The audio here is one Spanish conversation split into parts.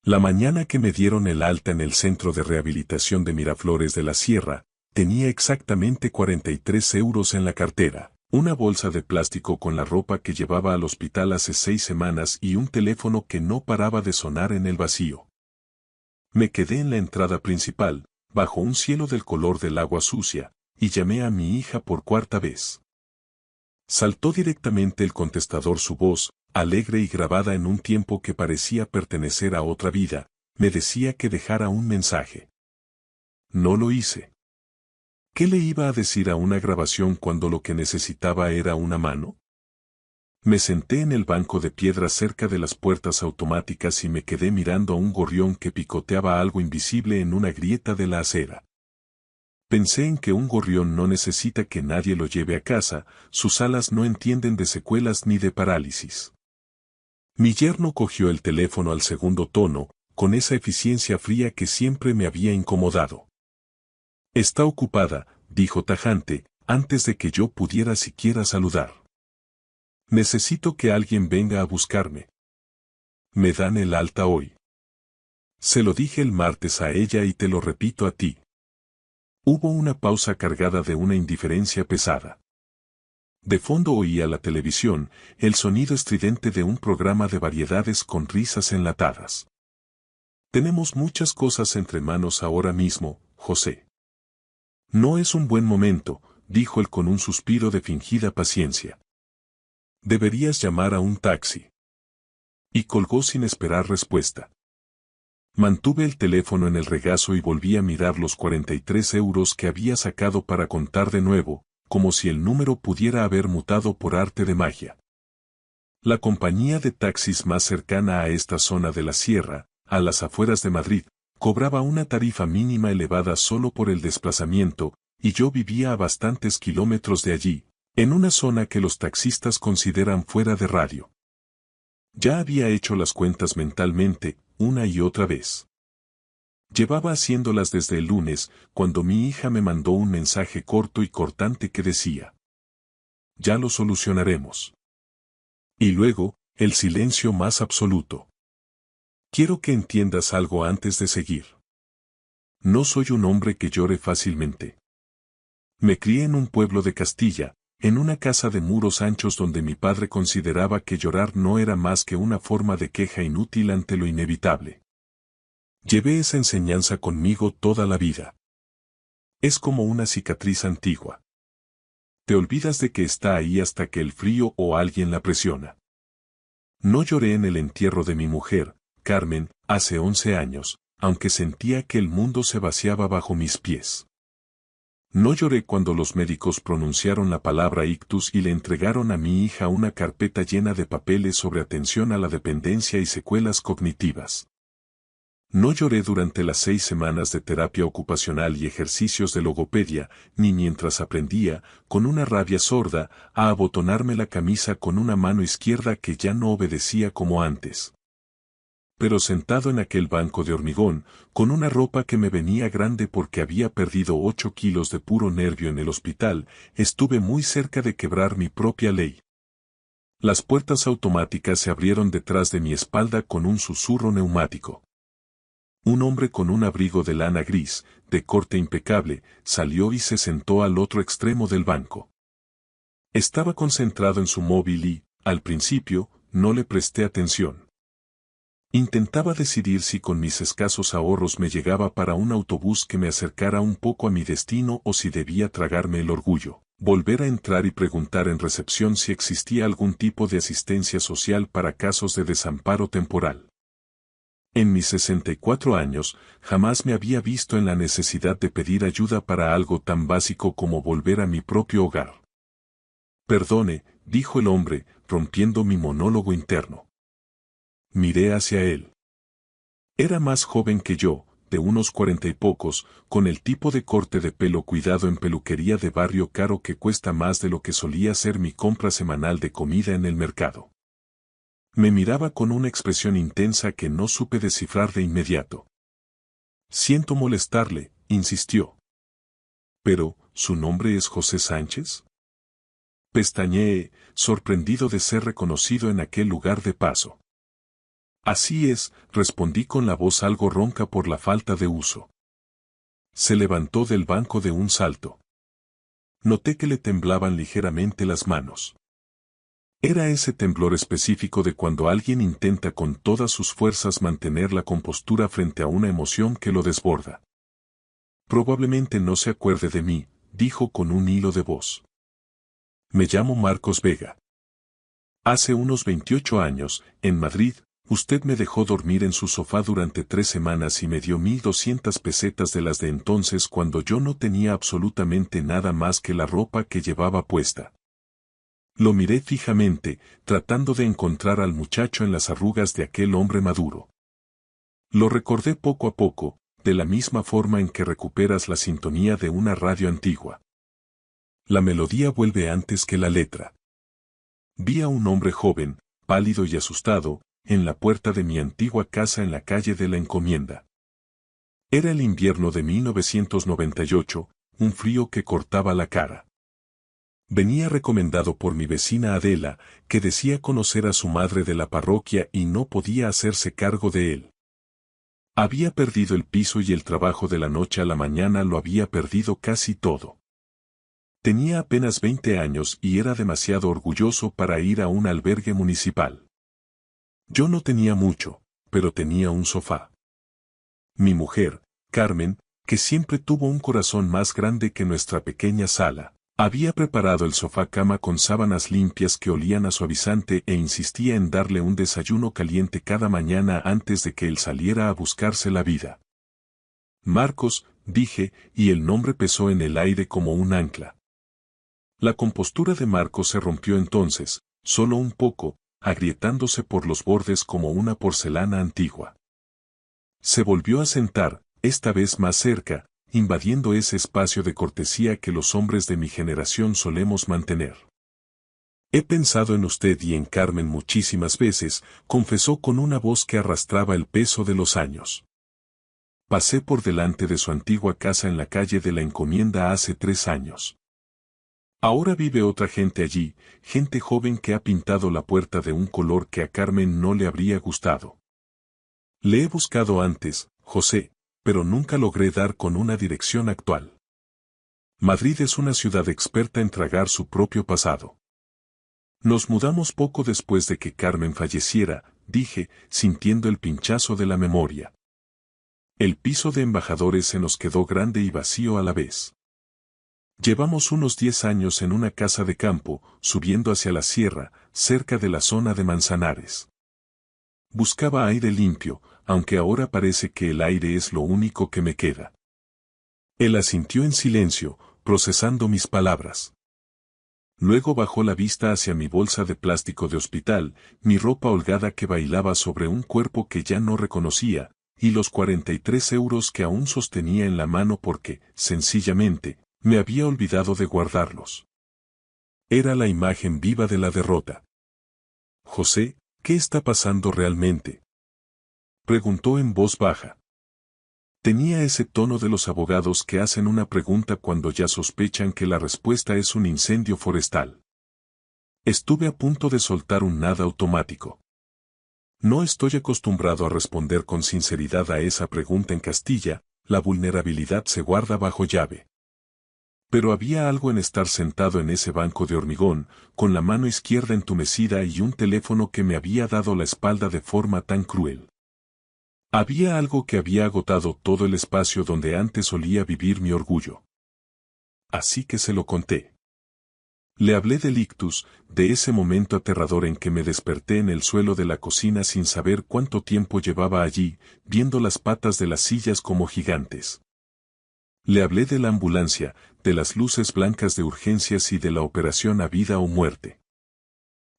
La mañana que me dieron el alta en el Centro de Rehabilitación de Miraflores de la Sierra, tenía exactamente 43 euros en la cartera, una bolsa de plástico con la ropa que llevaba al hospital hace 6 semanas y un teléfono que no paraba de sonar en el vacío. Me quedé en la entrada principal, bajo un cielo del color del agua sucia, y llamé a mi hija por cuarta vez. Saltó directamente el contestador, su voz, alegre y grabada en un tiempo que parecía pertenecer a otra vida, me decía que dejara un mensaje. No lo hice. ¿Qué le iba a decir a una grabación cuando lo que necesitaba era una mano? Me senté en el banco de piedra cerca de las puertas automáticas y me quedé mirando a un gorrión que picoteaba algo invisible en una grieta de la acera. Pensé en que un gorrión no necesita que nadie lo lleve a casa, sus alas no entienden de secuelas ni de parálisis. Mi yerno cogió el teléfono al segundo tono, con esa eficiencia fría que siempre me había incomodado. Está ocupada, dijo tajante, antes de que yo pudiera siquiera saludar. Necesito que alguien venga a buscarme. Me dan el alta hoy. Se lo dije el martes a ella y te lo repito a ti. Hubo una pausa cargada de una indiferencia pesada. De fondo oía la televisión, el sonido estridente de un programa de variedades con risas enlatadas. Tenemos muchas cosas entre manos ahora mismo, José. No es un buen momento, dijo él con un suspiro de fingida paciencia. Deberías llamar a un taxi. Y colgó sin esperar respuesta. Mantuve el teléfono en el regazo y volví a mirar los 43 euros que había sacado para contar de nuevo, como si el número pudiera haber mutado por arte de magia. La compañía de taxis más cercana a esta zona de la sierra, a las afueras de Madrid, cobraba una tarifa mínima elevada solo por el desplazamiento, y yo vivía a bastantes kilómetros de allí, en una zona que los taxistas consideran fuera de radio. Ya había hecho las cuentas mentalmente, una y otra vez. Llevaba haciéndolas desde el lunes, cuando mi hija me mandó un mensaje corto y cortante que decía: ya lo solucionaremos. Y luego, el silencio más absoluto. Quiero que entiendas algo antes de seguir. No soy un hombre que llore fácilmente. Me crié en un pueblo de Castilla, en una casa de muros anchos donde mi padre consideraba que llorar no era más que una forma de queja inútil ante lo inevitable. Llevé esa enseñanza conmigo toda la vida. Es como una cicatriz antigua. Te olvidas de que está ahí hasta que el frío o alguien la presiona. No lloré en el entierro de mi mujer, Carmen, hace 11 años, aunque sentía que el mundo se vaciaba bajo mis pies. No lloré cuando los médicos pronunciaron la palabra ictus y le entregaron a mi hija una carpeta llena de papeles sobre atención a la dependencia y secuelas cognitivas. No lloré durante las 6 semanas de terapia ocupacional y ejercicios de logopedia, ni mientras aprendía, con una rabia sorda, a abotonarme la camisa con una mano izquierda que ya no obedecía como antes. Pero sentado en aquel banco de hormigón, con una ropa que me venía grande porque había perdido 8 kilos de puro nervio en el hospital, estuve muy cerca de quebrar mi propia ley. Las puertas automáticas se abrieron detrás de mi espalda con un susurro neumático. Un hombre con un abrigo de lana gris, de corte impecable, salió y se sentó al otro extremo del banco. Estaba concentrado en su móvil y, al principio, no le presté atención. Intentaba decidir si con mis escasos ahorros me llegaba para un autobús que me acercara un poco a mi destino o si debía tragarme el orgullo, volver a entrar y preguntar en recepción si existía algún tipo de asistencia social para casos de desamparo temporal. En mis 64 años, jamás me había visto en la necesidad de pedir ayuda para algo tan básico como volver a mi propio hogar. Perdone, dijo el hombre, rompiendo mi monólogo interno. Miré hacia él. Era más joven que yo, de unos 40 y pocos, con el tipo de corte de pelo cuidado en peluquería de barrio caro que cuesta más de lo que solía ser mi compra semanal de comida en el mercado. Me miraba con una expresión intensa que no supe descifrar de inmediato. Siento molestarle, insistió. Pero, ¿su nombre es José Sánchez? Pestañeé, sorprendido de ser reconocido en aquel lugar de paso. Así es, respondí con la voz algo ronca por la falta de uso. Se levantó del banco de un salto. Noté que le temblaban ligeramente las manos. Era ese temblor específico de cuando alguien intenta con todas sus fuerzas mantener la compostura frente a una emoción que lo desborda. Probablemente no se acuerde de mí, dijo con un hilo de voz. Me llamo Marcos Vega. Hace unos 28 años, en Madrid, usted me dejó dormir en su sofá durante 3 semanas y me dio 1.200 pesetas de las de entonces cuando yo no tenía absolutamente nada más que la ropa que llevaba puesta. Lo miré fijamente, tratando de encontrar al muchacho en las arrugas de aquel hombre maduro. Lo recordé poco a poco, de la misma forma en que recuperas la sintonía de una radio antigua. La melodía vuelve antes que la letra. Vi a un hombre joven, pálido y asustado, en la puerta de mi antigua casa en la calle de la Encomienda. Era el invierno de 1998, un frío que cortaba la cara. Venía recomendado por mi vecina Adela, que decía conocer a su madre de la parroquia y no podía hacerse cargo de él. Había perdido el piso y el trabajo de la noche a la mañana lo había perdido casi todo. Tenía apenas 20 años y era demasiado orgulloso para ir a un albergue municipal. Yo no tenía mucho, pero tenía un sofá. Mi mujer, Carmen, que siempre tuvo un corazón más grande que nuestra pequeña sala, había preparado el sofá cama con sábanas limpias que olían a suavizante e insistía en darle un desayuno caliente cada mañana antes de que él saliera a buscarse la vida. Marcos, dije, y el nombre pesó en el aire como un ancla. La compostura de Marcos se rompió entonces, solo un poco, agrietándose por los bordes como una porcelana antigua. Se volvió a sentar, esta vez más cerca, invadiendo ese espacio de cortesía que los hombres de mi generación solemos mantener. He pensado en usted y en Carmen muchísimas veces, confesó con una voz que arrastraba el peso de los años. Pasé por delante de su antigua casa en la calle de la Encomienda hace 3 años. Ahora vive otra gente allí, gente joven que ha pintado la puerta de un color que a Carmen no le habría gustado. Le he buscado antes, José, pero nunca logré dar con una dirección actual. Madrid es una ciudad experta en tragar su propio pasado. Nos mudamos poco después de que Carmen falleciera, dije, sintiendo el pinchazo de la memoria. El piso de embajadores se nos quedó grande y vacío a la vez. Llevamos unos 10 años en una casa de campo, subiendo hacia la sierra, cerca de la zona de Manzanares. Buscaba aire limpio, aunque ahora parece que el aire es lo único que me queda. Él asintió en silencio, procesando mis palabras. Luego bajó la vista hacia mi bolsa de plástico de hospital, mi ropa holgada que bailaba sobre un cuerpo que ya no reconocía, y los 43 euros que aún sostenía en la mano porque, sencillamente, me había olvidado de guardarlos. Era la imagen viva de la derrota. José, ¿qué está pasando realmente?, preguntó en voz baja. Tenía ese tono de los abogados que hacen una pregunta cuando ya sospechan que la respuesta es un incendio forestal. Estuve a punto de soltar un nada automático. No estoy acostumbrado a responder con sinceridad a esa pregunta en Castilla, la vulnerabilidad se guarda bajo llave. Pero había algo en estar sentado en ese banco de hormigón, con la mano izquierda entumecida y un teléfono que me había dado la espalda de forma tan cruel. Había algo que había agotado todo el espacio donde antes solía vivir mi orgullo. Así que se lo conté. Le hablé del ictus, de ese momento aterrador en que me desperté en el suelo de la cocina sin saber cuánto tiempo llevaba allí, viendo las patas de las sillas como gigantes. Le hablé de la ambulancia, de las luces blancas de urgencias y de la operación a vida o muerte.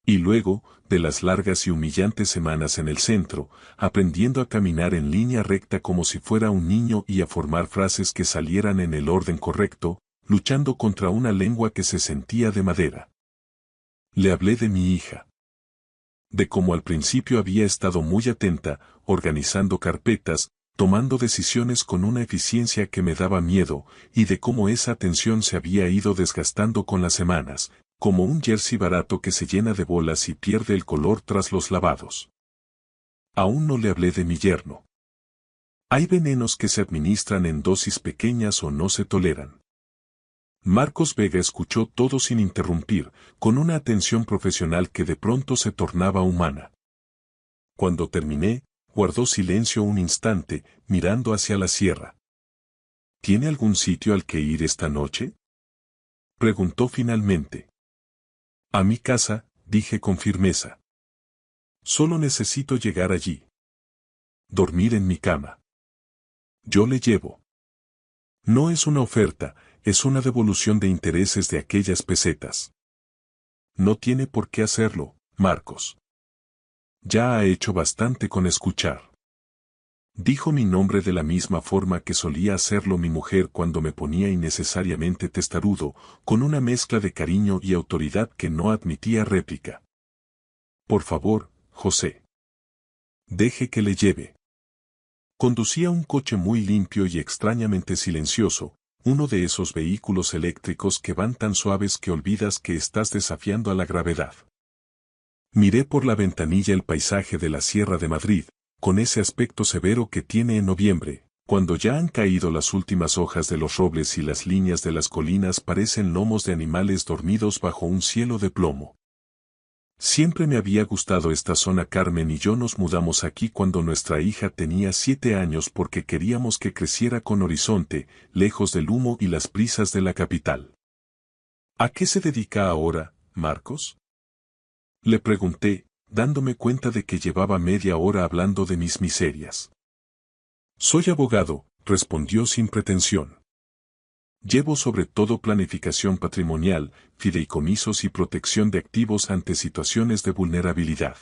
Y luego, de las largas y humillantes semanas en el centro, aprendiendo a caminar en línea recta como si fuera un niño y a formar frases que salieran en el orden correcto, luchando contra una lengua que se sentía de madera. Le hablé de mi hija. De cómo al principio había estado muy atenta, organizando carpetas, tomando decisiones con una eficiencia que me daba miedo, y de cómo esa atención se había ido desgastando con las semanas, como un jersey barato que se llena de bolas y pierde el color tras los lavados. Aún no le hablé de mi yerno. Hay venenos que se administran en dosis pequeñas o no se toleran. Marcos Vega escuchó todo sin interrumpir, con una atención profesional que de pronto se tornaba humana. Cuando terminé, guardó silencio un instante, mirando hacia la sierra. ¿Tiene algún sitio al que ir esta noche?, preguntó finalmente. A mi casa, dije con firmeza. Solo necesito llegar allí. Dormir en mi cama. Yo le llevo. No es una oferta, es una devolución de intereses de aquellas pesetas. No tiene por qué hacerlo, Marcos. Ya ha hecho bastante con escuchar. Dijo mi nombre de la misma forma que solía hacerlo mi mujer cuando me ponía innecesariamente testarudo, con una mezcla de cariño y autoridad que no admitía réplica. Por favor, José. Deje que le lleve. Conducía un coche muy limpio y extrañamente silencioso, uno de esos vehículos eléctricos que van tan suaves que olvidas que estás desafiando a la gravedad. Miré por la ventanilla el paisaje de la Sierra de Madrid, con ese aspecto severo que tiene en noviembre, cuando ya han caído las últimas hojas de los robles y las líneas de las colinas parecen lomos de animales dormidos bajo un cielo de plomo. Siempre me había gustado esta zona. Carmen y yo nos mudamos aquí cuando nuestra hija tenía 7 años porque queríamos que creciera con horizonte, lejos del humo y las prisas de la capital. ¿A qué se dedica ahora, Marcos?, le pregunté, dándome cuenta de que llevaba media hora hablando de mis miserias. Soy abogado, respondió sin pretensión. Llevo sobre todo planificación patrimonial, fideicomisos y protección de activos ante situaciones de vulnerabilidad.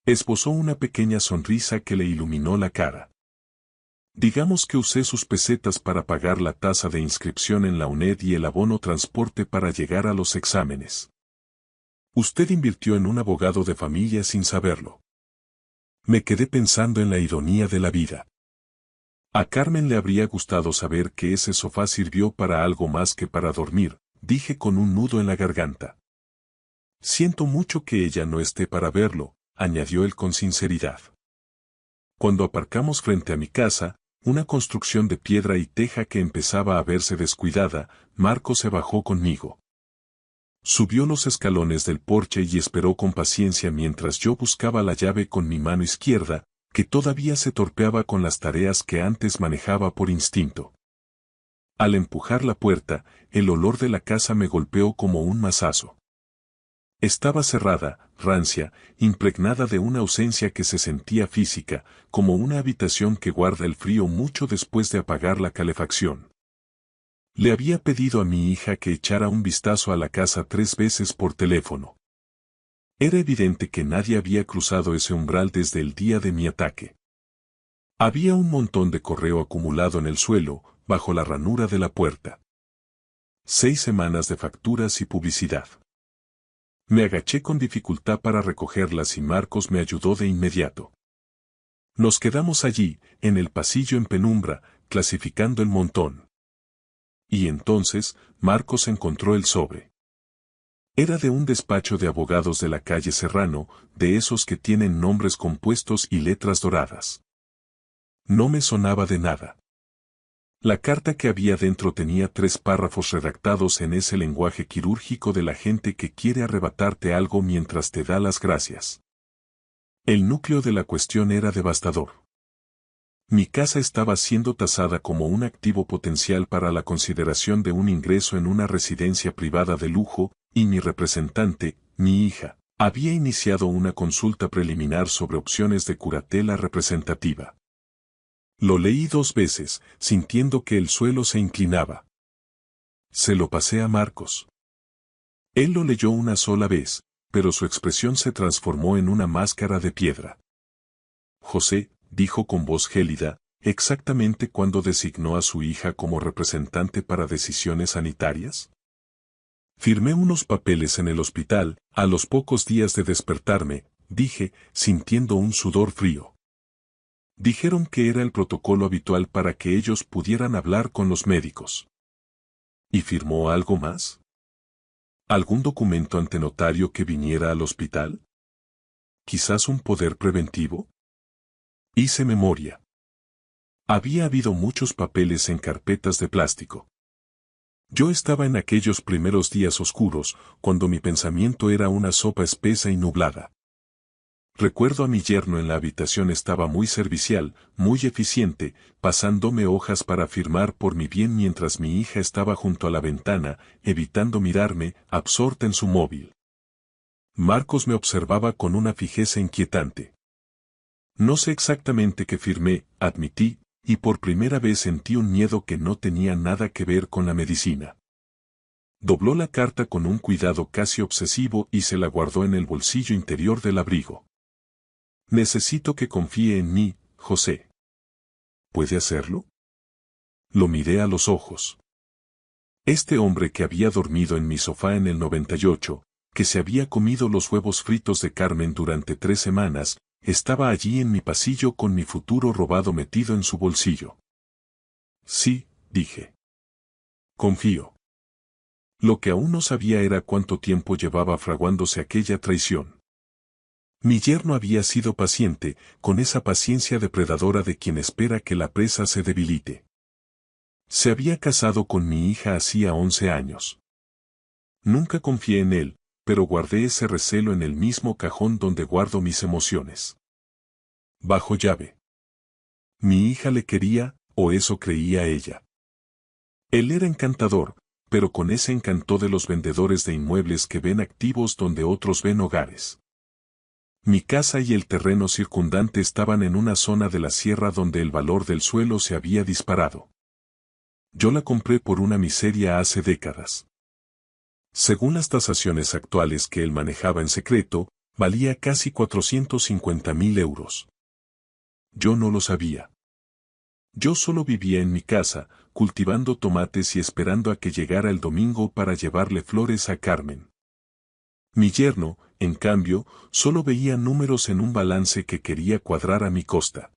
Esbozó una pequeña sonrisa que le iluminó la cara. Digamos que usé sus pesetas para pagar la tasa de inscripción en la UNED y el abono transporte para llegar a los exámenes. Usted invirtió en un abogado de familia sin saberlo. Me quedé pensando en la ironía de la vida. A Carmen le habría gustado saber que ese sofá sirvió para algo más que para dormir, dije con un nudo en la garganta. Siento mucho que ella no esté para verlo, añadió él con sinceridad. Cuando aparcamos frente a mi casa, una construcción de piedra y teja que empezaba a verse descuidada, Marcos se bajó conmigo. Subió los escalones del porche y esperó con paciencia mientras yo buscaba la llave con mi mano izquierda, que todavía se torpeaba con las tareas que antes manejaba por instinto. Al empujar la puerta, el olor de la casa me golpeó como un mazazo. Estaba cerrada, rancia, impregnada de una ausencia que se sentía física, como una habitación que guarda el frío mucho después de apagar la calefacción. Le había pedido a mi hija que echara un vistazo a la casa 3 veces por teléfono. Era evidente que nadie había cruzado ese umbral desde el día de mi ataque. Había un montón de correo acumulado en el suelo, bajo la ranura de la puerta. 6 semanas de facturas y publicidad. Me agaché con dificultad para recogerlas y Marcos me ayudó de inmediato. Nos quedamos allí, en el pasillo en penumbra, clasificando el montón. Y entonces, Marcos encontró el sobre. Era de un despacho de abogados de la calle Serrano, de esos que tienen nombres compuestos y letras doradas. No me sonaba de nada. La carta que había dentro tenía 3 párrafos redactados en ese lenguaje quirúrgico de la gente que quiere arrebatarte algo mientras te da las gracias. El núcleo de la cuestión era devastador. Mi casa estaba siendo tasada como un activo potencial para la consideración de un ingreso en una residencia privada de lujo, y mi representante, mi hija, había iniciado una consulta preliminar sobre opciones de curatela representativa. Lo leí 2 veces, sintiendo que el suelo se inclinaba. Se lo pasé a Marcos. Él lo leyó una sola vez, pero su expresión se transformó en una máscara de piedra. José, dijo con voz gélida, exactamente cuándo designó a su hija como representante para decisiones sanitarias. Firmé unos papeles en el hospital, a los pocos días de despertarme, dije, sintiendo un sudor frío. Dijeron que era el protocolo habitual para que ellos pudieran hablar con los médicos. ¿Y firmó algo más? ¿Algún documento ante notario que viniera al hospital? ¿Quizás un poder preventivo? Hice memoria. Había habido muchos papeles en carpetas de plástico. Yo estaba en aquellos primeros días oscuros, cuando mi pensamiento era una sopa espesa y nublada. Recuerdo a mi yerno en la habitación, estaba muy servicial, muy eficiente, pasándome hojas para firmar por mi bien mientras mi hija estaba junto a la ventana, evitando mirarme, absorta en su móvil. Marcos me observaba con una fijeza inquietante. No sé exactamente qué firmé, admití, y por primera vez sentí un miedo que no tenía nada que ver con la medicina. Dobló la carta con un cuidado casi obsesivo y se la guardó en el bolsillo interior del abrigo. Necesito que confíe en mí, José. ¿Puede hacerlo? Lo miré a los ojos. Este hombre que había dormido en mi sofá en el 98, que se había comido los huevos fritos de Carmen durante 3 semanas, estaba allí en mi pasillo con mi futuro robado metido en su bolsillo. Sí, dije. Confío. Lo que aún no sabía era cuánto tiempo llevaba fraguándose aquella traición. Mi yerno había sido paciente, con esa paciencia depredadora de quien espera que la presa se debilite. Se había casado con mi hija hacía 11 años. Nunca confié en él, pero guardé ese recelo en el mismo cajón donde guardo mis emociones. Bajo llave. Mi hija le quería, o eso creía ella. Él era encantador, pero con ese encanto de los vendedores de inmuebles que ven activos donde otros ven hogares. Mi casa y el terreno circundante estaban en una zona de la sierra donde el valor del suelo se había disparado. Yo la compré por una miseria hace décadas. Según las tasaciones actuales que él manejaba en secreto, valía casi 450.000 euros. Yo no lo sabía. Yo solo vivía en mi casa, cultivando tomates y esperando a que llegara el domingo para llevarle flores a Carmen. Mi yerno, en cambio, solo veía números en un balance que quería cuadrar a mi costa.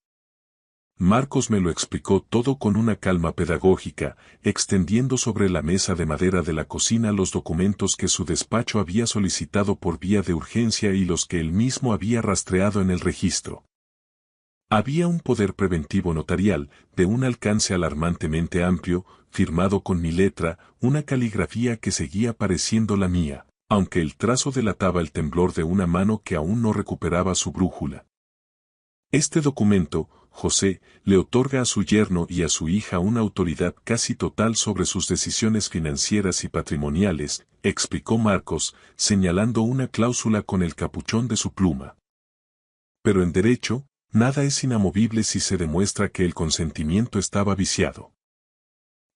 Marcos me lo explicó todo con una calma pedagógica, extendiendo sobre la mesa de madera de la cocina los documentos que su despacho había solicitado por vía de urgencia y los que él mismo había rastreado en el registro. Había un poder preventivo notarial, de un alcance alarmantemente amplio, firmado con mi letra, una caligrafía que seguía pareciendo la mía, aunque el trazo delataba el temblor de una mano que aún no recuperaba su brújula. Este documento, José, le otorga a su yerno y a su hija una autoridad casi total sobre sus decisiones financieras y patrimoniales, explicó Marcos, señalando una cláusula con el capuchón de su pluma. Pero en derecho, nada es inamovible si se demuestra que el consentimiento estaba viciado.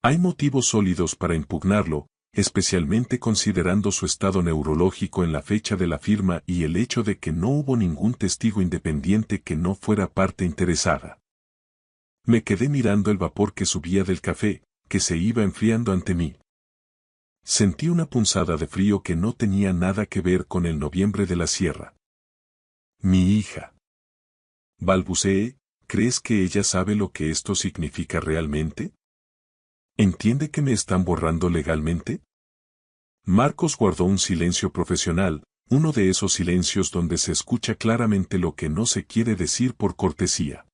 Hay motivos sólidos para impugnarlo, especialmente considerando su estado neurológico en la fecha de la firma y el hecho de que no hubo ningún testigo independiente que no fuera parte interesada. Me quedé mirando el vapor que subía del café, que se iba enfriando ante mí. Sentí una punzada de frío que no tenía nada que ver con el noviembre de la sierra. Mi hija. Balbuceé, ¿crees que ella sabe lo que esto significa realmente? ¿Entiende que me están borrando legalmente? Marcos guardó un silencio profesional, uno de esos silencios donde se escucha claramente lo que no se quiere decir por cortesía.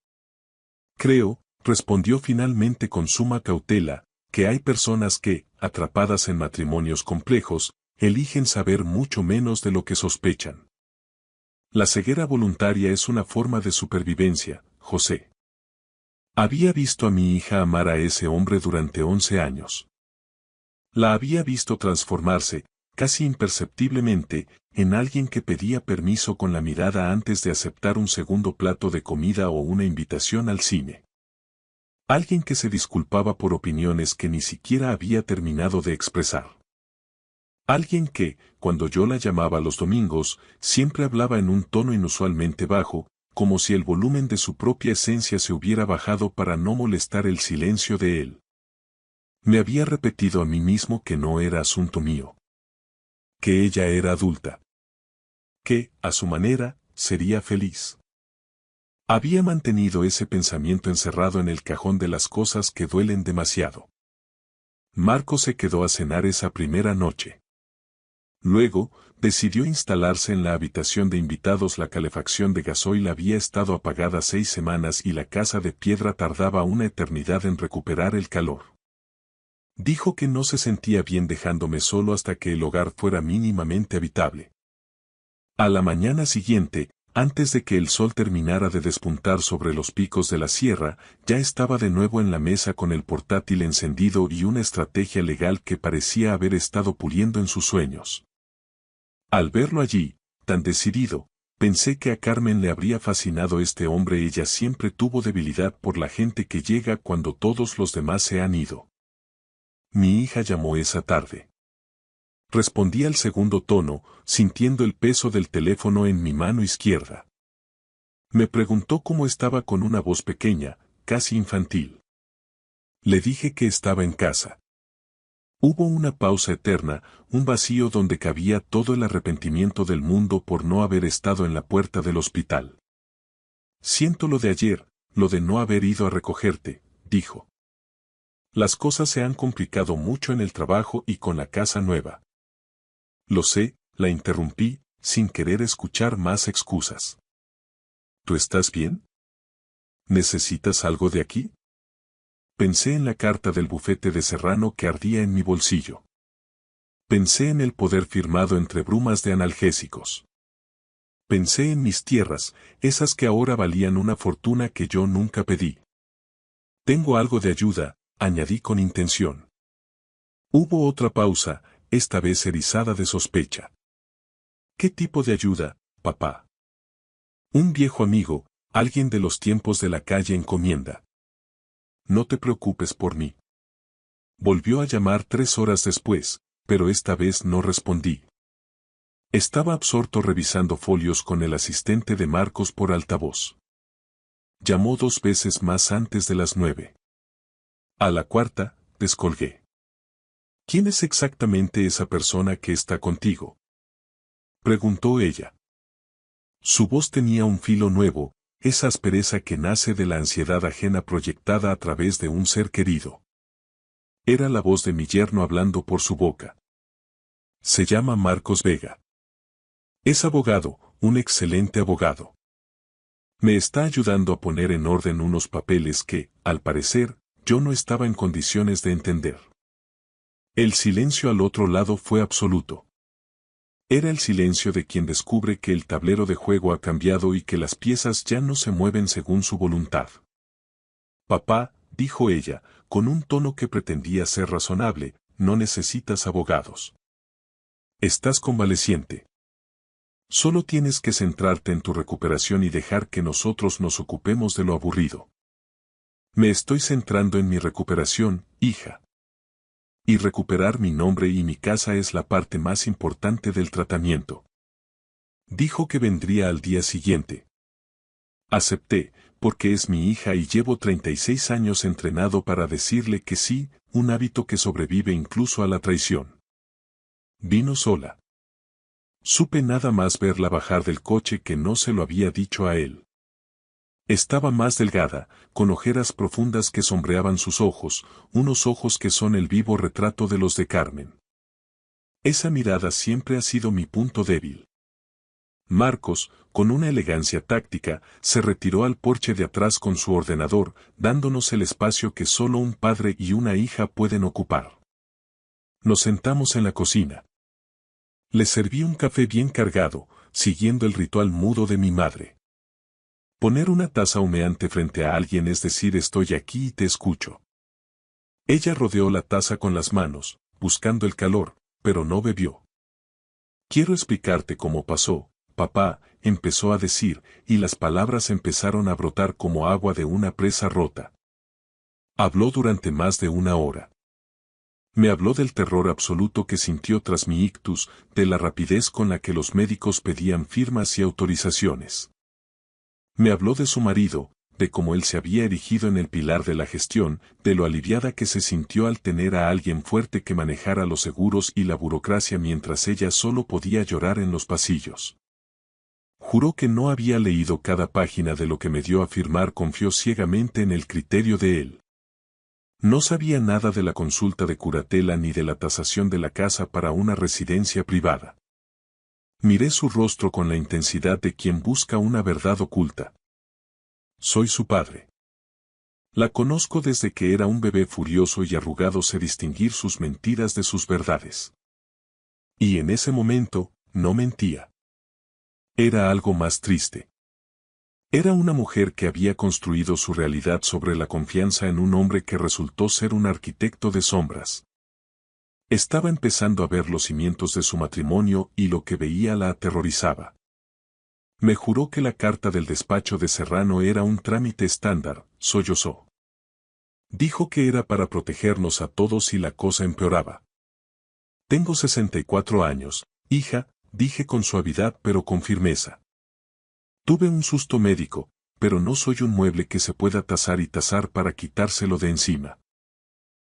Creo, respondió finalmente con suma cautela, que hay personas que, atrapadas en matrimonios complejos, eligen saber mucho menos de lo que sospechan. La ceguera voluntaria es una forma de supervivencia, José. Había visto a mi hija amar a ese hombre durante 11 años. La había visto transformarse, casi imperceptiblemente, en alguien que pedía permiso con la mirada antes de aceptar un segundo plato de comida o una invitación al cine. Alguien que se disculpaba por opiniones que ni siquiera había terminado de expresar. Alguien que, cuando yo la llamaba los domingos, siempre hablaba en un tono inusualmente bajo, como si el volumen de su propia esencia se hubiera bajado para no molestar el silencio de él. Me había repetido a mí mismo que no era asunto mío. Que ella era adulta. Que, a su manera, sería feliz. Había mantenido ese pensamiento encerrado en el cajón de las cosas que duelen demasiado. Marco se quedó a cenar esa primera noche. Luego, decidió instalarse en la habitación de invitados. La calefacción de gasoil había estado apagada 6 semanas y la casa de piedra tardaba una eternidad en recuperar el calor. Dijo que no se sentía bien dejándome solo hasta que el hogar fuera mínimamente habitable. A la mañana siguiente, antes de que el sol terminara de despuntar sobre los picos de la sierra, ya estaba de nuevo en la mesa con el portátil encendido y una estrategia legal que parecía haber estado puliendo en sus sueños. Al verlo allí, tan decidido, pensé que a Carmen le habría fascinado este hombre. Ella siempre tuvo debilidad por la gente que llega cuando todos los demás se han ido. Mi hija llamó esa tarde. Respondí al segundo tono, sintiendo el peso del teléfono en mi mano izquierda. Me preguntó cómo estaba con una voz pequeña, casi infantil. Le dije que estaba en casa. Hubo una pausa eterna, un vacío donde cabía todo el arrepentimiento del mundo por no haber estado en la puerta del hospital. Siento lo de ayer, lo de no haber ido a recogerte, dijo. Las cosas se han complicado mucho en el trabajo y con la casa nueva. Lo sé, la interrumpí, sin querer escuchar más excusas. ¿Tú estás bien? ¿Necesitas algo de aquí? Pensé en la carta del bufete de Serrano que ardía en mi bolsillo. Pensé en el poder firmado entre brumas de analgésicos. Pensé en mis tierras, esas que ahora valían una fortuna que yo nunca pedí. Tengo algo de ayuda, añadí con intención. Hubo otra pausa, esta vez erizada de sospecha. ¿Qué tipo de ayuda, papá? Un viejo amigo, alguien de los tiempos de la calle Encomienda. No te preocupes por mí. Volvió a llamar 3 horas después, pero esta vez no respondí. Estaba absorto revisando folios con el asistente de Marcos por altavoz. Llamó 2 veces más antes de las 9. A la cuarta, descolgué. ¿Quién es exactamente esa persona que está contigo?, preguntó ella. Su voz tenía un filo nuevo, esa aspereza que nace de la ansiedad ajena proyectada a través de un ser querido. Era la voz de mi yerno hablando por su boca. Se llama Marcos Vega. Es abogado, un excelente abogado. Me está ayudando a poner en orden unos papeles que, al parecer, yo no estaba en condiciones de entender. El silencio al otro lado fue absoluto. Era el silencio de quien descubre que el tablero de juego ha cambiado y que las piezas ya no se mueven según su voluntad. Papá, dijo ella, con un tono que pretendía ser razonable, no necesitas abogados. Estás convaleciente. Solo tienes que centrarte en tu recuperación y dejar que nosotros nos ocupemos de lo aburrido. Me estoy centrando en mi recuperación, hija. Y recuperar mi nombre y mi casa es la parte más importante del tratamiento. Dijo que vendría al día siguiente. Acepté, porque es mi hija y llevo 36 años entrenado para decirle que sí, un hábito que sobrevive incluso a la traición. Vino sola. Supe nada más verla bajar del coche que no se lo había dicho a él. Estaba más delgada, con ojeras profundas que sombreaban sus ojos, unos ojos que son el vivo retrato de los de Carmen. Esa mirada siempre ha sido mi punto débil. Marcos, con una elegancia táctica, se retiró al porche de atrás con su ordenador, dándonos el espacio que solo un padre y una hija pueden ocupar. Nos sentamos en la cocina. Le serví un café bien cargado, siguiendo el ritual mudo de mi madre. Poner una taza humeante frente a alguien es decir estoy aquí y te escucho. Ella rodeó la taza con las manos, buscando el calor, pero no bebió. Quiero explicarte cómo pasó, papá, empezó a decir, y las palabras empezaron a brotar como agua de una presa rota. Habló durante más de 1 hora. Me habló del terror absoluto que sintió tras mi ictus, de la rapidez con la que los médicos pedían firmas y autorizaciones. Me habló de su marido, de cómo él se había erigido en el pilar de la gestión, de lo aliviada que se sintió al tener a alguien fuerte que manejara los seguros y la burocracia mientras ella solo podía llorar en los pasillos. Juró que no había leído cada página de lo que me dio a firmar, confió ciegamente en el criterio de él. No sabía nada de la consulta de curatela ni de la tasación de la casa para una residencia privada. Miré su rostro con la intensidad de quien busca una verdad oculta. Soy su padre. La conozco desde que era un bebé furioso y arrugado, sé distinguir sus mentiras de sus verdades. Y en ese momento, no mentía. Era algo más triste. Era una mujer que había construido su realidad sobre la confianza en un hombre que resultó ser un arquitecto de sombras. Estaba empezando a ver los cimientos de su matrimonio y lo que veía la aterrorizaba. Me juró que la carta del despacho de Serrano era un trámite estándar, sollozó. Dijo que era para protegernos a todos si la cosa empeoraba. Tengo 64 años, hija, dije con suavidad pero con firmeza. Tuve un susto médico, pero no soy un mueble que se pueda tasar y tasar para quitárselo de encima.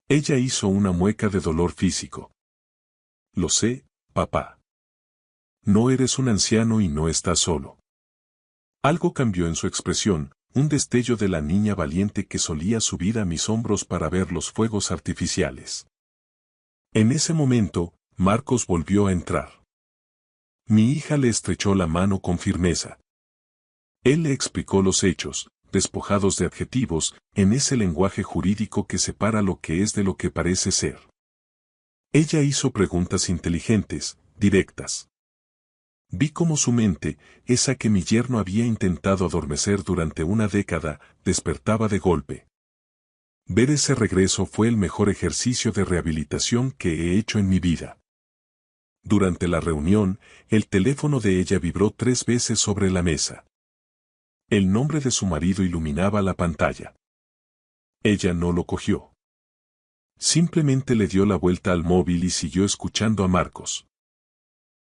Ella hizo una mueca de dolor físico. Lo sé, papá. No eres un anciano y no estás solo. Algo cambió en su expresión, un destello de la niña valiente que solía subir a mis hombros para ver los fuegos artificiales. En ese momento, Marcos volvió a entrar. Mi hija le estrechó la mano con firmeza. Él le explicó los hechos, despojados de adjetivos, en ese lenguaje jurídico que separa lo que es de lo que parece ser. Ella hizo preguntas inteligentes, directas. Vi cómo su mente, esa que mi yerno había intentado adormecer durante una década, despertaba de golpe. Ver ese regreso fue el mejor ejercicio de rehabilitación que he hecho en mi vida. Durante la reunión, el teléfono de ella vibró 3 veces sobre la mesa. El nombre de su marido iluminaba la pantalla. Ella no lo cogió. Simplemente le dio la vuelta al móvil y siguió escuchando a Marcos.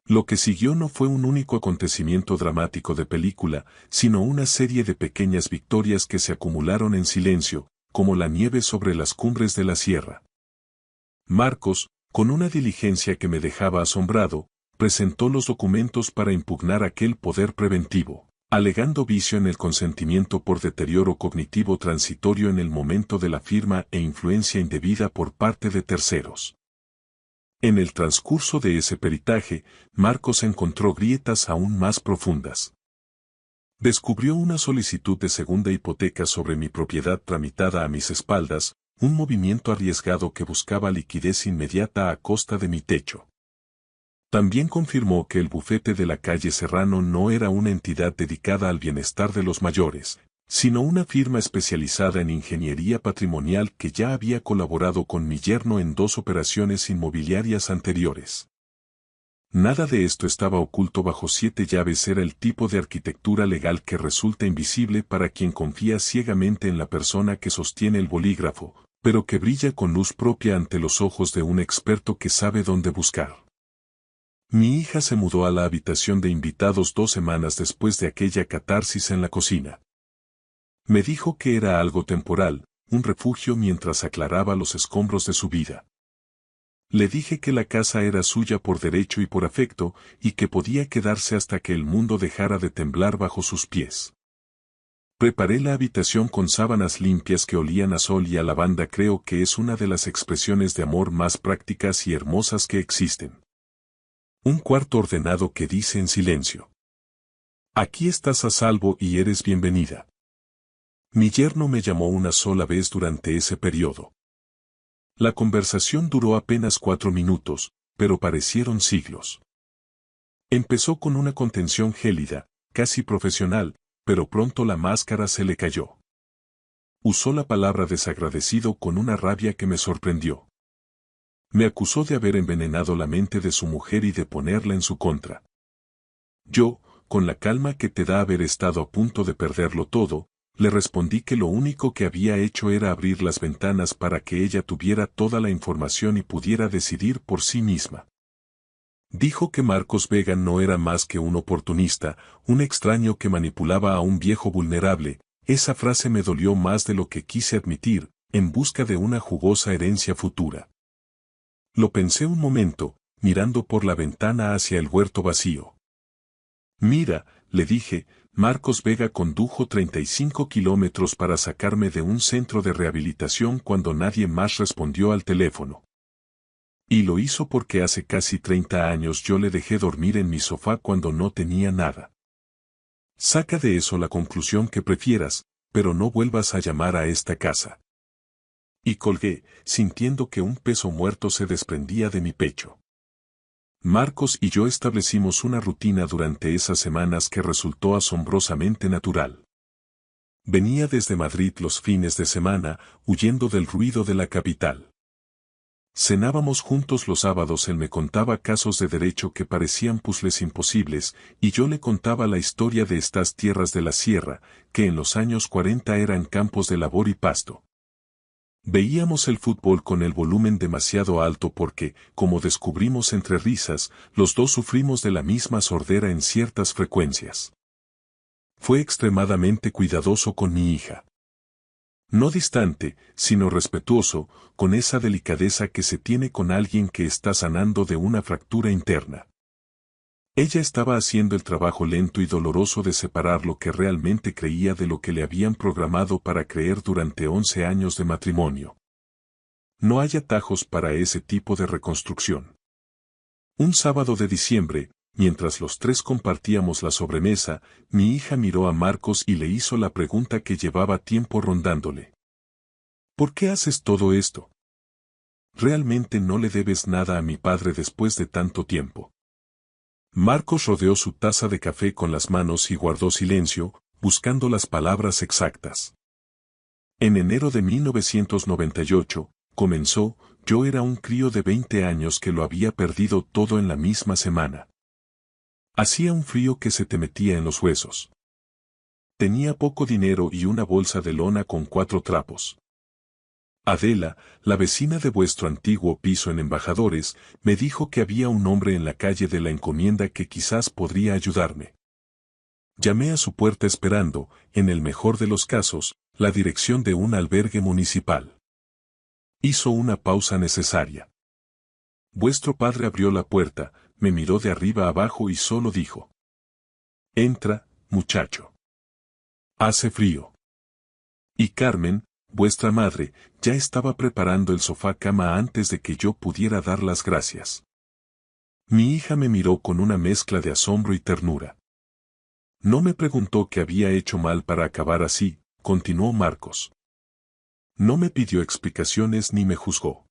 Lo que siguió no fue un único acontecimiento dramático de película, sino una serie de pequeñas victorias que se acumularon en silencio, como la nieve sobre las cumbres de la sierra. Marcos, con una diligencia que me dejaba asombrado, presentó los documentos para impugnar aquel poder preventivo, alegando vicio en el consentimiento por deterioro cognitivo transitorio en el momento de la firma e influencia indebida por parte de terceros. En el transcurso de ese peritaje, Marcos encontró grietas aún más profundas. Descubrió una solicitud de segunda hipoteca sobre mi propiedad tramitada a mis espaldas, un movimiento arriesgado que buscaba liquidez inmediata a costa de mi techo. También confirmó que el bufete de la calle Serrano no era una entidad dedicada al bienestar de los mayores, sino una firma especializada en ingeniería patrimonial que ya había colaborado con mi yerno en 2 operaciones inmobiliarias anteriores. Nada de esto estaba oculto bajo 7 llaves, era el tipo de arquitectura legal que resulta invisible para quien confía ciegamente en la persona que sostiene el bolígrafo, pero que brilla con luz propia ante los ojos de un experto que sabe dónde buscar. Mi hija se mudó a la habitación de invitados 2 semanas después de aquella catarsis en la cocina. Me dijo que era algo temporal, un refugio mientras aclaraba los escombros de su vida. Le dije que la casa era suya por derecho y por afecto, y que podía quedarse hasta que el mundo dejara de temblar bajo sus pies. Preparé la habitación con sábanas limpias que olían a sol y a lavanda. Creo que es una de las expresiones de amor más prácticas y hermosas que existen. Un cuarto ordenado que dice en silencio: aquí estás a salvo y eres bienvenida. Mi yerno me llamó una sola vez durante ese periodo. La conversación duró apenas 4 minutos, pero parecieron siglos. Empezó con una contención gélida, casi profesional, pero pronto la máscara se le cayó. Usó la palabra desagradecido con una rabia que me sorprendió. Me acusó de haber envenenado la mente de su mujer y de ponerla en su contra. Yo, con la calma que te da haber estado a punto de perderlo todo, le respondí que lo único que había hecho era abrir las ventanas para que ella tuviera toda la información y pudiera decidir por sí misma. Dijo que Marcos Vega no era más que un oportunista, un extraño que manipulaba a un viejo vulnerable. Esa frase me dolió más de lo que quise admitir, en busca de una jugosa herencia futura. Lo pensé un momento, mirando por la ventana hacia el huerto vacío. Mira, le dije, Marcos Vega condujo 35 kilómetros para sacarme de un centro de rehabilitación cuando nadie más respondió al teléfono. Y lo hizo porque hace casi 30 años yo le dejé dormir en mi sofá cuando no tenía nada. Saca de eso la conclusión que prefieras, pero no vuelvas a llamar a esta casa. Y colgué, sintiendo que un peso muerto se desprendía de mi pecho. Marcos y yo establecimos una rutina durante esas semanas que resultó asombrosamente natural. Venía desde Madrid los fines de semana, huyendo del ruido de la capital. Cenábamos juntos los sábados. Él me contaba casos de derecho que parecían puzzles imposibles, y yo le contaba la historia de estas tierras de la sierra, que en los años 40 eran campos de labor y pasto. Veíamos el fútbol con el volumen demasiado alto porque, como descubrimos entre risas, los dos sufrimos de la misma sordera en ciertas frecuencias. Fue extremadamente cuidadoso con mi hija. No distante, sino respetuoso, con esa delicadeza que se tiene con alguien que está sanando de una fractura interna. Ella estaba haciendo el trabajo lento y doloroso de separar lo que realmente creía de lo que le habían programado para creer durante 11 años de matrimonio. No hay atajos para ese tipo de reconstrucción. Un sábado de diciembre, mientras los tres compartíamos la sobremesa, mi hija miró a Marcos y le hizo la pregunta que llevaba tiempo rondándole. ¿Por qué haces todo esto? Realmente no le debes nada a mi padre después de tanto tiempo. Marcos rodeó su taza de café con las manos y guardó silencio, buscando las palabras exactas. En enero de 1998, comenzó, yo era un crío de 20 años que lo había perdido todo en la misma semana. Hacía un frío que se te metía en los huesos. Tenía poco dinero y una bolsa de lona con 4 trapos. Adela, la vecina de vuestro antiguo piso en Embajadores, me dijo que había un hombre en la calle de la Encomienda que quizás podría ayudarme. Llamé a su puerta esperando, en el mejor de los casos, la dirección de un albergue municipal. Hizo una pausa necesaria. Vuestro padre abrió la puerta, me miró de arriba abajo y solo dijo: «Entra, muchacho. Hace frío». Y Carmen, vuestra madre, ya estaba preparando el sofá cama antes de que yo pudiera dar las gracias. Mi hija me miró con una mezcla de asombro y ternura. No me preguntó qué había hecho mal para acabar así, continuó Marcos. No me pidió explicaciones ni me juzgó.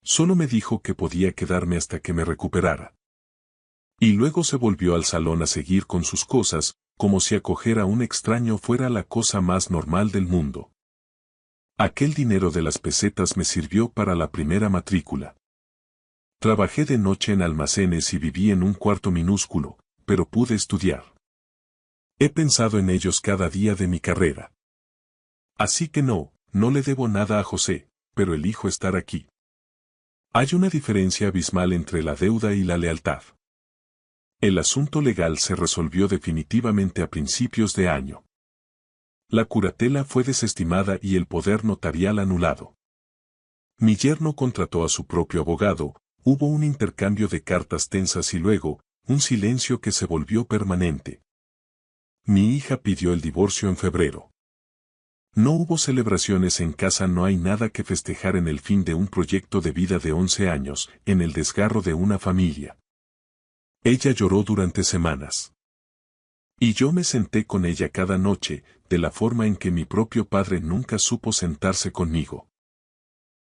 Solo me dijo que podía quedarme hasta que me recuperara. Y luego se volvió al salón a seguir con sus cosas, como si acoger a un extraño fuera la cosa más normal del mundo. Aquel dinero de las pesetas me sirvió para la primera matrícula. Trabajé de noche en almacenes y viví en un cuarto minúsculo, pero pude estudiar. He pensado en ellos cada día de mi carrera. Así que no le debo nada a José, pero elijo estar aquí. Hay una diferencia abismal entre la deuda y la lealtad. El asunto legal se resolvió definitivamente a principios de año. La curatela fue desestimada y el poder notarial anulado. Mi yerno contrató a su propio abogado, hubo un intercambio de cartas tensas y luego, un silencio que se volvió permanente. Mi hija pidió el divorcio en febrero. No hubo celebraciones en casa, no hay nada que festejar en el fin de un proyecto de vida de 11 años, en el desgarro de una familia. Ella lloró durante semanas. Y yo me senté con ella cada noche, de la forma en que mi propio padre nunca supo sentarse conmigo.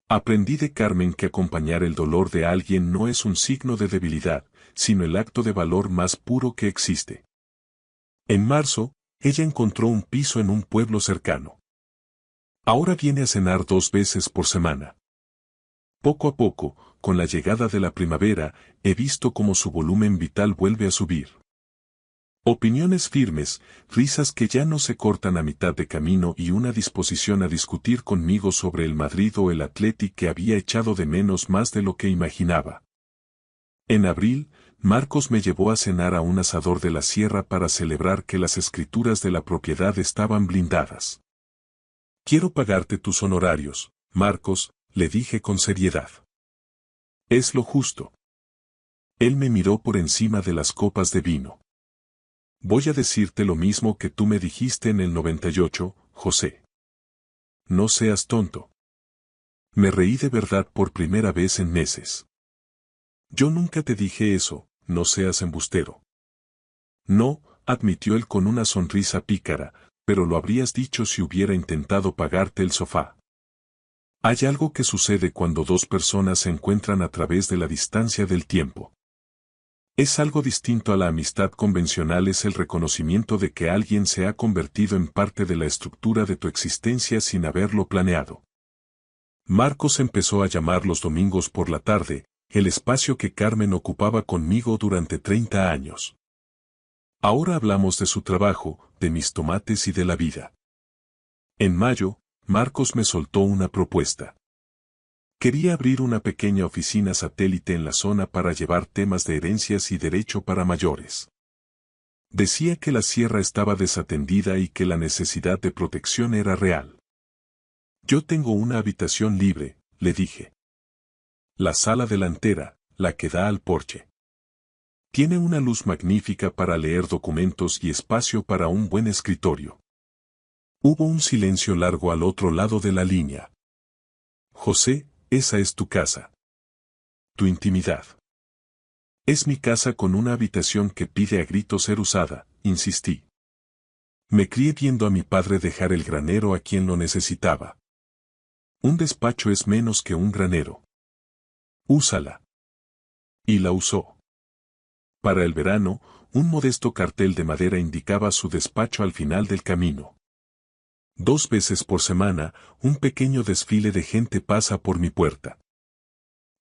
Aprendí de Carmen que acompañar el dolor de alguien no es un signo de debilidad, sino el acto de valor más puro que existe. En marzo, ella encontró un piso en un pueblo cercano. Ahora viene a cenar 2 veces por semana. Poco a poco, con la llegada de la primavera, he visto cómo su volumen vital vuelve a subir. Opiniones firmes, risas que ya no se cortan a mitad de camino y una disposición a discutir conmigo sobre el Madrid o el Athletic que había echado de menos más de lo que imaginaba. En abril, Marcos me llevó a cenar a un asador de la sierra para celebrar que las escrituras de la propiedad estaban blindadas. Quiero pagarte tus honorarios, Marcos, le dije con seriedad. Es lo justo. Él me miró por encima de las copas de vino. Voy a decirte lo mismo que tú me dijiste en el 98, José. No seas tonto. Me reí de verdad por primera vez en meses. Yo nunca te dije eso, no seas embustero. No, admitió él con una sonrisa pícara, pero lo habrías dicho si hubiera intentado pagarte el sofá. Hay algo que sucede cuando dos personas se encuentran a través de la distancia del tiempo. Es algo distinto a la amistad convencional, es el reconocimiento de que alguien se ha convertido en parte de la estructura de tu existencia sin haberlo planeado. Marcos empezó a llamar los domingos por la tarde, el espacio que Carmen ocupaba conmigo durante 30 años. Ahora hablamos de su trabajo, de mis tomates y de la vida. En mayo, Marcos me soltó una propuesta. Quería abrir una pequeña oficina satélite en la zona para llevar temas de herencias y derecho para mayores. Decía que la sierra estaba desatendida y que la necesidad de protección era real. Yo tengo una habitación libre, le dije. La sala delantera, la que da al porche. Tiene una luz magnífica para leer documentos y espacio para un buen escritorio. Hubo un silencio largo al otro lado de la línea. José, esa es tu casa. Tu intimidad. Es mi casa con una habitación que pide a gritos ser usada, insistí. Me crié viendo a mi padre dejar el granero a quien lo necesitaba. Un despacho es menos que un granero. Úsala. Y la usó. Para el verano, un modesto cartel de madera indicaba su despacho al final del camino. 2 veces por semana, un pequeño desfile de gente pasa por mi puerta.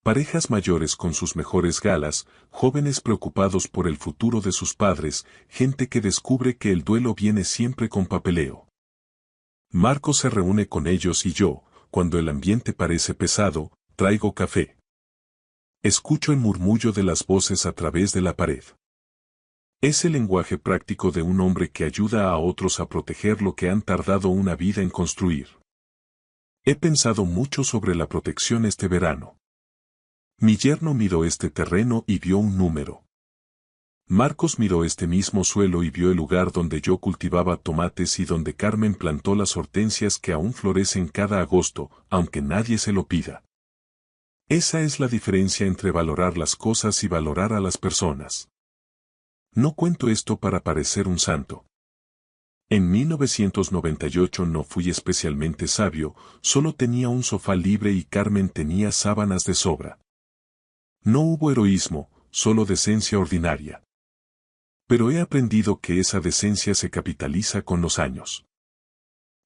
Parejas mayores con sus mejores galas, jóvenes preocupados por el futuro de sus padres, gente que descubre que el duelo viene siempre con papeleo. Marcos se reúne con ellos y yo, cuando el ambiente parece pesado, traigo café. Escucho el murmullo de las voces a través de la pared. Es el lenguaje práctico de un hombre que ayuda a otros a proteger lo que han tardado una vida en construir. He pensado mucho sobre la protección este verano. Mi yerno miró este terreno y vio un número. Marcos miró este mismo suelo y vio el lugar donde yo cultivaba tomates y donde Carmen plantó las hortensias que aún florecen cada agosto, aunque nadie se lo pida. Esa es la diferencia entre valorar las cosas y valorar a las personas. No cuento esto para parecer un santo. En 1998 no fui especialmente sabio, solo tenía un sofá libre y Carmen tenía sábanas de sobra. No hubo heroísmo, solo decencia ordinaria. Pero he aprendido que esa decencia se capitaliza con los años.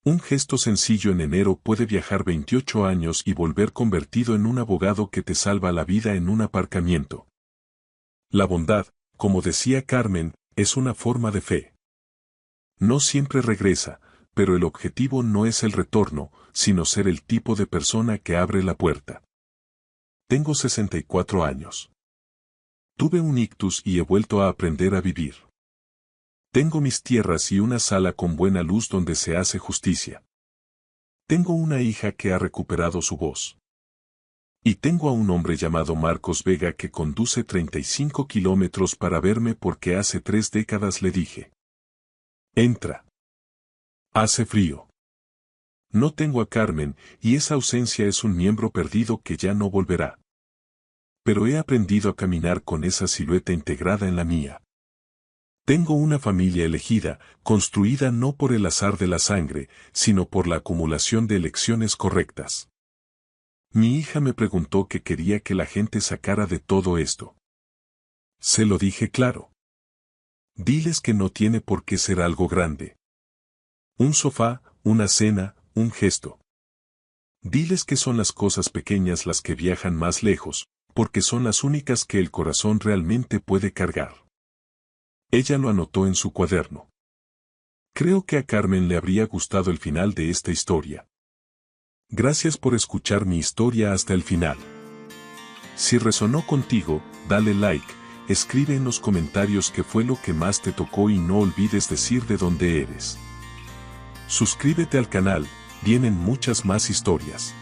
Un gesto sencillo en enero puede viajar 28 años y volver convertido en un abogado que te salva la vida en un aparcamiento. La bondad, como decía Carmen, es una forma de fe. No siempre regresa, pero el objetivo no es el retorno, sino ser el tipo de persona que abre la puerta. Tengo 64 años. Tuve un ictus y he vuelto a aprender a vivir. Tengo mis tierras y una sala con buena luz donde se hace justicia. Tengo una hija que ha recuperado su voz. Y tengo a un hombre llamado Marcos Vega que conduce 35 kilómetros para verme porque hace 3 décadas le dije: entra. Hace frío. No tengo a Carmen, y esa ausencia es un miembro perdido que ya no volverá. Pero he aprendido a caminar con esa silueta integrada en la mía. Tengo una familia elegida, construida no por el azar de la sangre, sino por la acumulación de elecciones correctas. Mi hija me preguntó qué quería que la gente sacara de todo esto. Se lo dije claro. Diles que no tiene por qué ser algo grande. Un sofá, una cena, un gesto. Diles que son las cosas pequeñas las que viajan más lejos, porque son las únicas que el corazón realmente puede cargar. Ella lo anotó en su cuaderno. Creo que a Carmen le habría gustado el final de esta historia. Gracias por escuchar mi historia hasta el final. Si resonó contigo, dale like, escribe en los comentarios qué fue lo que más te tocó y no olvides decir de dónde eres. Suscríbete al canal, vienen muchas más historias.